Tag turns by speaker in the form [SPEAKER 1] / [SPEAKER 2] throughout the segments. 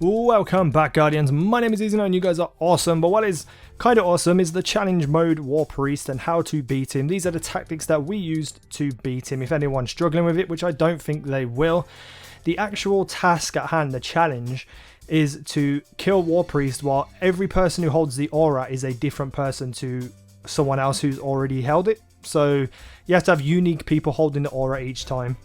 [SPEAKER 1] Welcome back, Guardians. My name is Easy and you guys are awesome, but what is kind of awesome is the challenge mode Warpriest and how to beat him. These are the tactics that we used to beat him. If anyone's struggling with it, which I don't think they will, the actual task at hand, the challenge, is to kill Warpriest while every person who holds the aura is a different person to someone else who's already held it. So you have to have unique people holding the aura each time.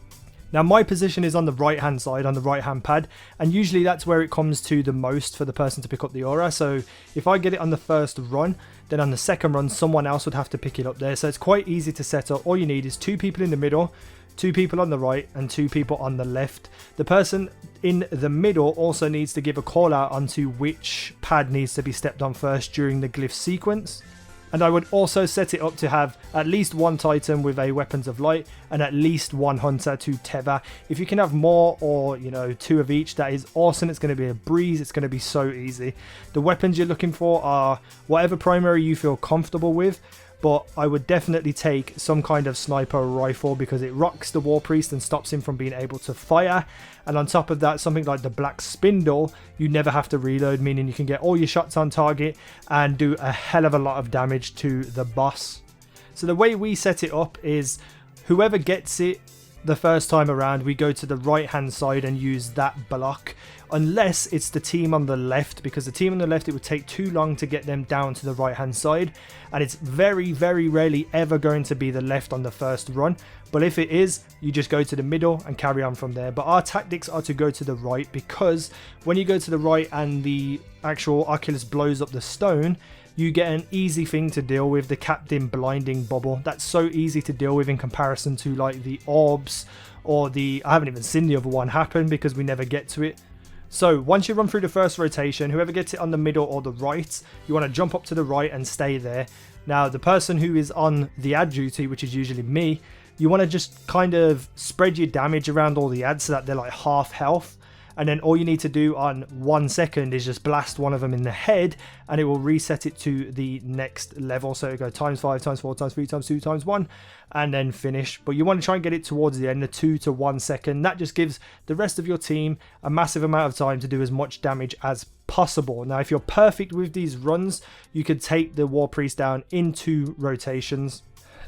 [SPEAKER 1] Now my position is on the right hand side, on the right hand pad, and usually that's where it comes to the most for the person to pick up the aura. So if I get it on the first run, then on the second run someone else would have to pick it up there. So it's quite easy to set up. All you need is 2 people in the middle, 2 people on the right, and 2 people on the left. The person in the middle also needs to give a call out onto which pad needs to be stepped on first during the glyph sequence. And I would also set it up to have at least 1 Titan with a Weapons of Light and at least 1 Hunter to tether. If you can have more or, 2 of each, that is awesome. It's going to be a breeze. It's going to be so easy. The weapons you're looking for are whatever primary you feel comfortable with. But I would definitely take some kind of sniper rifle because it rocks the Warpriest and stops him from being able to fire. And on top of that, something like the Black Spindle, you never have to reload, meaning you can get all your shots on target and do a hell of a lot of damage to the boss. So the way we set it up is whoever gets it the first time around, we go to the right hand side and use that block, unless it's the team on the left, because the team on the left, it would take too long to get them down to the right hand side, and it's very rarely ever going to be the left on the first run. But if it is, you just go to the middle and carry on from there. But our tactics are to go to the right, because when you go to the right and the actual Oculus blows up the stone, you get an easy thing to deal with, the Captain Blinding Bubble. That's so easy to deal with in comparison to like the orbs or I haven't even seen the other one happen because we never get to it. So once you run through the first rotation, whoever gets it on the middle or the right, you want to jump up to the right and stay there. Now the person who is on the ad duty, which is usually me, you want to just kind of spread your damage around all the ads so that they're like half health. And then all you need to do on 1 second is just blast one of them in the head and it will reset it to the next level. So it go times 5, times 4, times 3, times 2, times 1, and then finish. But you want to try and get it towards the end, the 2 to 1 second. That just gives the rest of your team a massive amount of time to do as much damage as possible. Now, if you're perfect with these runs, you could take the Warpriest down in 2 rotations.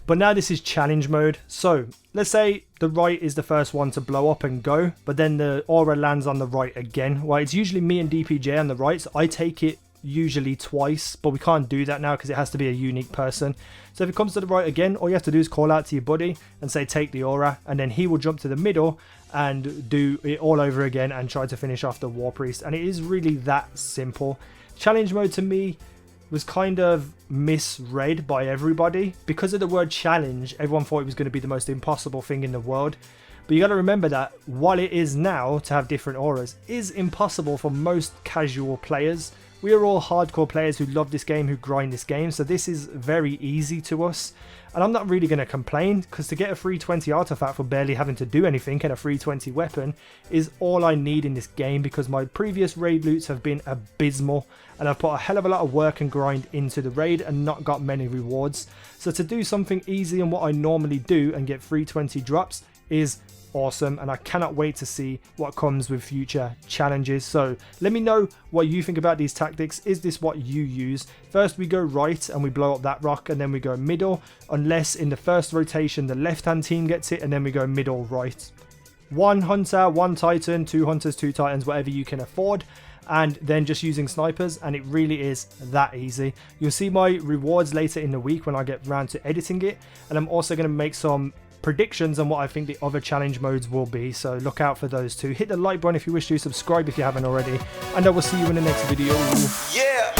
[SPEAKER 1] But now this is challenge mode. So let's say the right is the first one to blow up and go, but then the aura lands on the right again. Well, it's usually me and DPJ on the right, so I take it usually twice, but we can't do that now because it has to be a unique person. So if it comes to the right again, all you have to do is call out to your buddy and say take the aura, and then he will jump to the middle and do it all over again and try to finish off the Warpriest. And it is really that simple. Challenge mode to me was kind of misread by everybody. Because of the word challenge, everyone thought it was going to be the most impossible thing in the world. But you got to remember that while it is now to have different auras, is impossible for most casual players. We are all hardcore players who love this game, who grind this game, so this is very easy to us. And I'm not really going to complain, because to get a free 20 artifact for barely having to do anything and a free 20 weapon is all I need in this game, because my previous raid loots have been abysmal and I've put a hell of a lot of work and grind into the raid and not got many rewards. So to do something easy and what I normally do and get free 20 drops is awesome, and I cannot wait to see what comes with future challenges. So let me know what you think about these tactics. Is this what you use? First we go right and we blow up that rock, and then we go middle, unless in the first rotation the left hand team gets it, and then we go middle right. 1 hunter, 1 titan, 2 hunters, 2 titans, whatever you can afford, and then just using snipers, and it really is that easy. You'll see my rewards later in the week when I get around to editing it, and I'm also going to make some predictions on what I think the other challenge modes will be, so look out for those too. Hit the like button if you wish to, subscribe if you haven't already, and I will see you in the next video. Yeah.